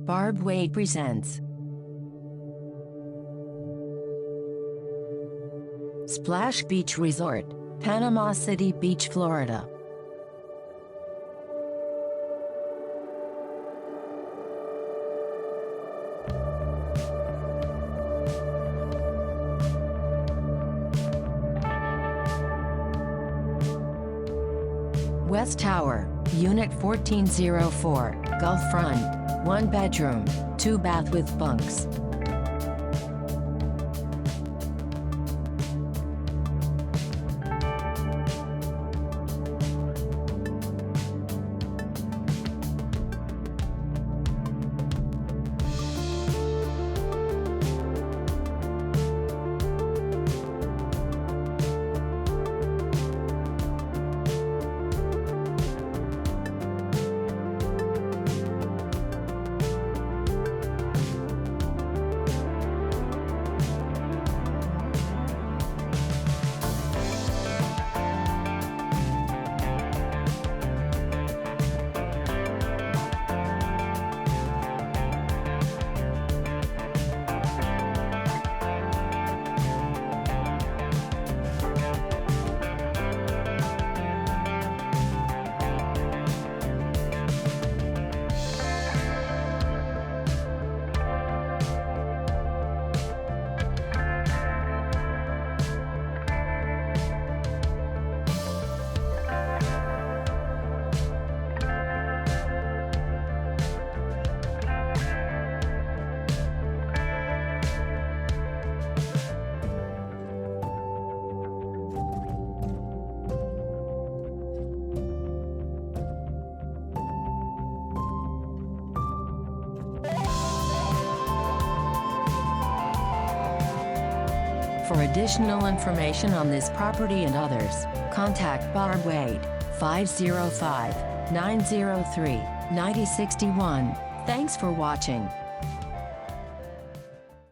Barb Wade presents Splash Beach Resort, Panama City Beach, Florida. West Tower, Unit 1404, Gulf Front, 1 bedroom, 2 bath with bunks. For additional information on this property and others, contact Barb Wade, 505-903-9061. Thanks for watching.